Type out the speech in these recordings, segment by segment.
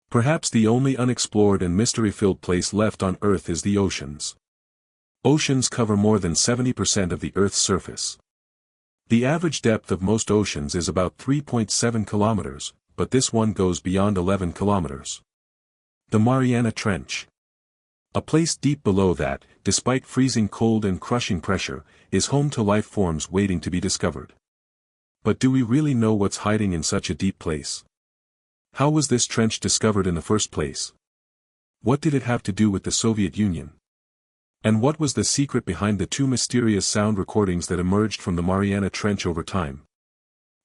Perhaps the only unexplored and mystery-filled place left on Earth is the oceans. Oceans cover more than 70% of the Earth's surface. The average depth of most oceans is about 3.7 kilometers, but this one goes beyond 11 kilometers. The Mariana Trench. A place deep below that, despite freezing cold and crushing pressure, is home to life forms waiting to be discovered. But do we really know what's hiding in such a deep place? How was this trench discovered in the first place? What did it have to do with the Soviet Union? And what was the secret behind the two mysterious sound recordings that emerged from the Mariana Trench over time?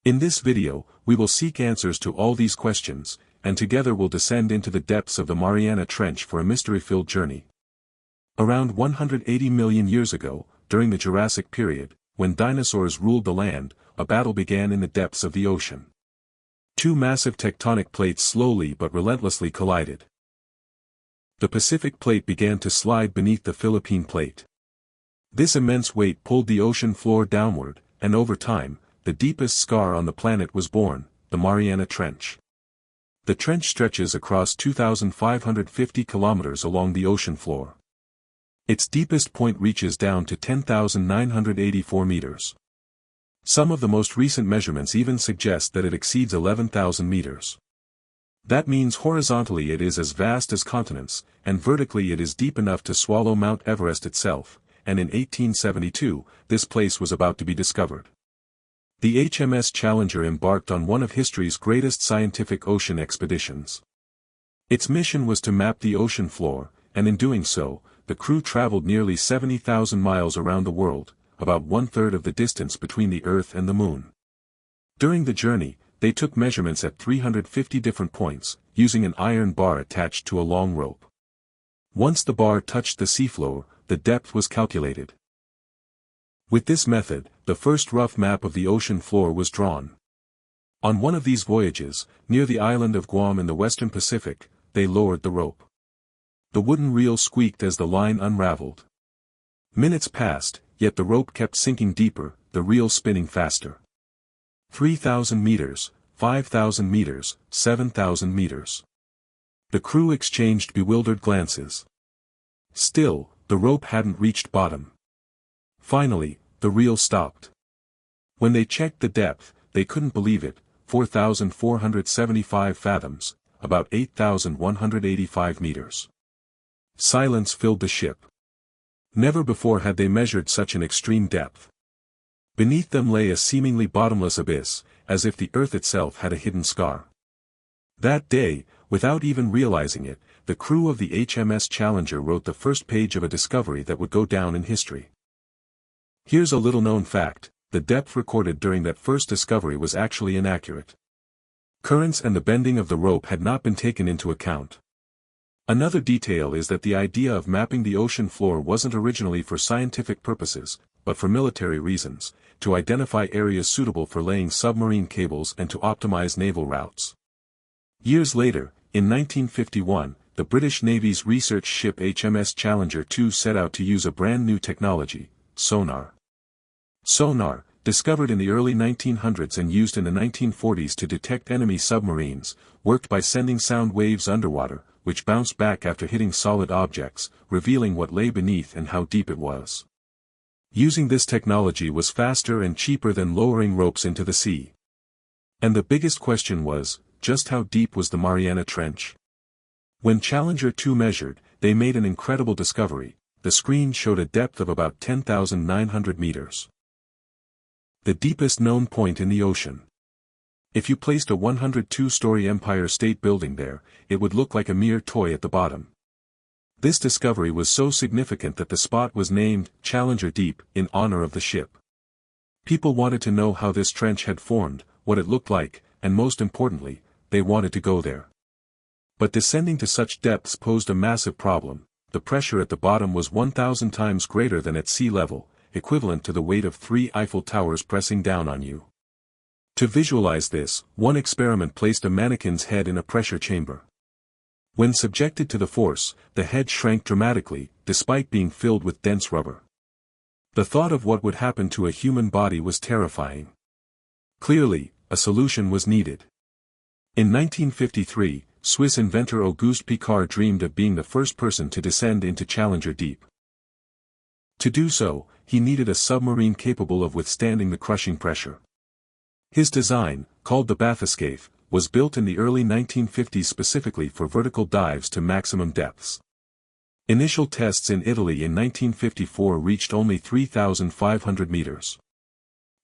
In this video, we will seek answers to all these questions, and together we'll descend into the depths of the Mariana Trench for a mystery-filled journey. Around 180 million years ago, during the Jurassic period, when dinosaurs ruled the land, a battle began in the depths of the ocean. Two massive tectonic plates slowly but relentlessly collided. The Pacific Plate began to slide beneath the Philippine Plate. This immense weight pulled the ocean floor downward, and over time, the deepest scar on the planet was born, the Mariana Trench. The trench stretches across 2,550 kilometers along the ocean floor. Its deepest point reaches down to 10,984 meters. Some of the most recent measurements even suggest that it exceeds 11,000 meters. That means horizontally it is as vast as continents, and vertically it is deep enough to swallow Mount Everest itself, and in 1872, this place was about to be discovered. The HMS Challenger embarked on one of history's greatest scientific ocean expeditions. Its mission was to map the ocean floor, and in doing so, the crew traveled nearly 70,000 miles around the world, about one-third of the distance between the Earth and the Moon. During the journey, they took measurements at 350 different points, using an iron bar attached to a long rope. Once the bar touched the seafloor, the depth was calculated. With this method, the first rough map of the ocean floor was drawn. On one of these voyages, near the island of Guam in the western Pacific, they lowered the rope. The wooden reel squeaked as the line unraveled. Minutes passed, yet the rope kept sinking deeper, the reel spinning faster. 3,000 meters, 5,000 meters, 7,000 meters. The crew exchanged bewildered glances. Still, the rope hadn't reached bottom. Finally, the reel stopped. When they checked the depth, they couldn't believe it, 4,475 fathoms, about 8,185 meters. Silence filled the ship. Never before had they measured such an extreme depth. Beneath them lay a seemingly bottomless abyss, as if the Earth itself had a hidden scar. That day, without even realizing it, the crew of the HMS Challenger wrote the first page of a discovery that would go down in history. Here's a little-known fact: the depth recorded during that first discovery was actually inaccurate. Currents and the bending of the rope had not been taken into account. Another detail is that the idea of mapping the ocean floor wasn't originally for scientific purposes, but for military reasons, to identify areas suitable for laying submarine cables and to optimize naval routes. Years later, in 1951, the British Navy's research ship HMS Challenger 2 set out to use a brand new technology, sonar. Sonar, discovered in the early 1900s and used in the 1940s to detect enemy submarines, worked by sending sound waves underwater, which bounced back after hitting solid objects, revealing what lay beneath and how deep it was. Using this technology was faster and cheaper than lowering ropes into the sea. And the biggest question was, just how deep was the Mariana Trench? When Challenger 2 measured, they made an incredible discovery. The screen showed a depth of about 10,900 meters. The deepest known point in the ocean. If you placed a 102-story Empire State Building there, it would look like a mere toy at the bottom. This discovery was so significant that the spot was named Challenger Deep in honor of the ship. People wanted to know how this trench had formed, what it looked like, and most importantly, they wanted to go there. But descending to such depths posed a massive problem. The pressure at the bottom was 1,000 times greater than at sea level, equivalent to the weight of 3 Eiffel Towers pressing down on you. To visualize this, one experiment placed a mannequin's head in a pressure chamber. When subjected to the force, the head shrank dramatically, despite being filled with dense rubber. The thought of what would happen to a human body was terrifying. Clearly, a solution was needed. In 1953, Swiss inventor Auguste Piccard dreamed of being the first person to descend into Challenger Deep. To do so, he needed a submarine capable of withstanding the crushing pressure. His design, called the bathyscaphe, was built in the early 1950s specifically for vertical dives to maximum depths. Initial tests in Italy in 1954 reached only 3,500 meters.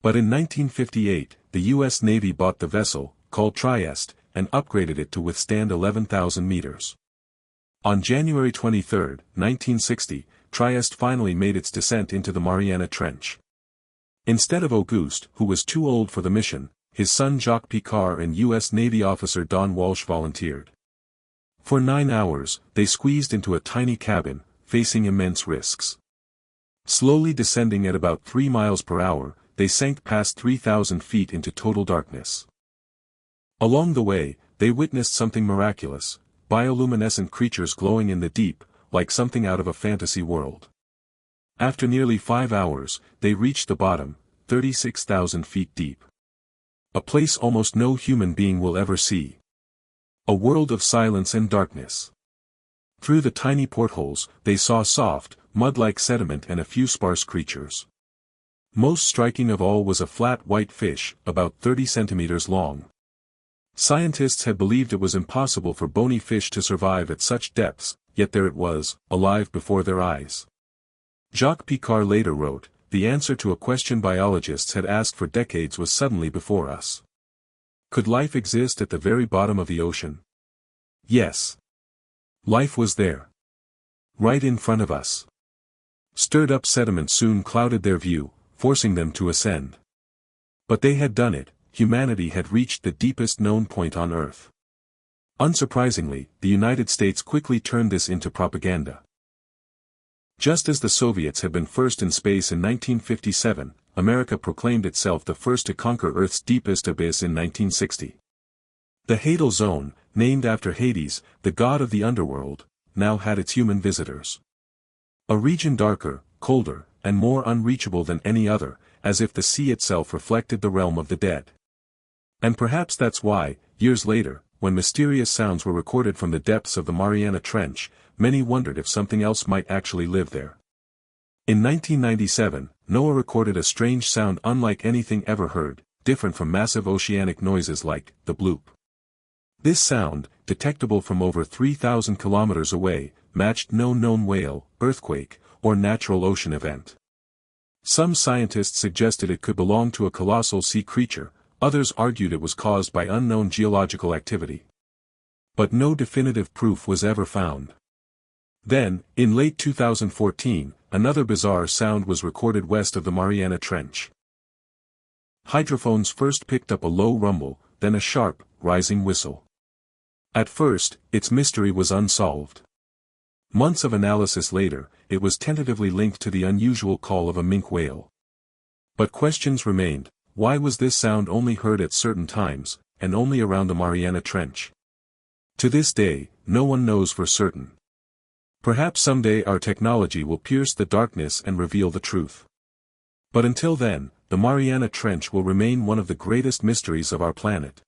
But in 1958, the U.S. Navy bought the vessel, called Trieste, and upgraded it to withstand 11,000 meters. On January 23, 1960, Trieste finally made its descent into the Mariana Trench. Instead of Auguste, who was too old for the mission, his son Jacques Piccard and U.S. Navy officer Don Walsh volunteered. For 9 hours, they squeezed into a tiny cabin, facing immense risks. Slowly descending at about 3 miles per hour, they sank past 3,000 feet into total darkness. Along the way, they witnessed something miraculous, bioluminescent creatures glowing in the deep, like something out of a fantasy world. After nearly 5 hours, they reached the bottom, 36,000 feet deep. A place almost no human being will ever see. A world of silence and darkness. Through the tiny portholes, they saw soft, mud-like sediment and a few sparse creatures. Most striking of all was a flat white fish, about 30 centimeters long. Scientists had believed it was impossible for bony fish to survive at such depths, yet there it was, alive before their eyes. Jacques Piccard later wrote, "The answer to a question biologists had asked for decades was suddenly before us. Could life exist at the very bottom of the ocean? Yes. Life was there. Right in front of us." Stirred-up sediment soon clouded their view, forcing them to ascend. But they had done it. Humanity had reached the deepest known point on Earth. Unsurprisingly, the United States quickly turned this into propaganda. Just as the Soviets had been first in space in 1957, America proclaimed itself the first to conquer Earth's deepest abyss in 1960. The Hadal Zone, named after Hades, the god of the underworld, now had its human visitors. A region darker, colder, and more unreachable than any other, as if the sea itself reflected the realm of the dead. And perhaps that's why, years later, when mysterious sounds were recorded from the depths of the Mariana Trench, many wondered if something else might actually live there. In 1997, NOAA recorded a strange sound unlike anything ever heard, different from massive oceanic noises like the Bloop. This sound, detectable from over 3,000 kilometers away, matched no known whale, earthquake, or natural ocean event. Some scientists suggested it could belong to a colossal sea creature, others argued it was caused by unknown geological activity. But no definitive proof was ever found. Then, in late 2014, another bizarre sound was recorded west of the Mariana Trench. Hydrophones first picked up a low rumble, then a sharp, rising whistle. At first, its mystery was unsolved. Months of analysis later, it was tentatively linked to the unusual call of a minke whale. But questions remained. Why was this sound only heard at certain times, and only around the Mariana Trench? To this day, no one knows for certain. Perhaps someday our technology will pierce the darkness and reveal the truth. But until then, the Mariana Trench will remain one of the greatest mysteries of our planet.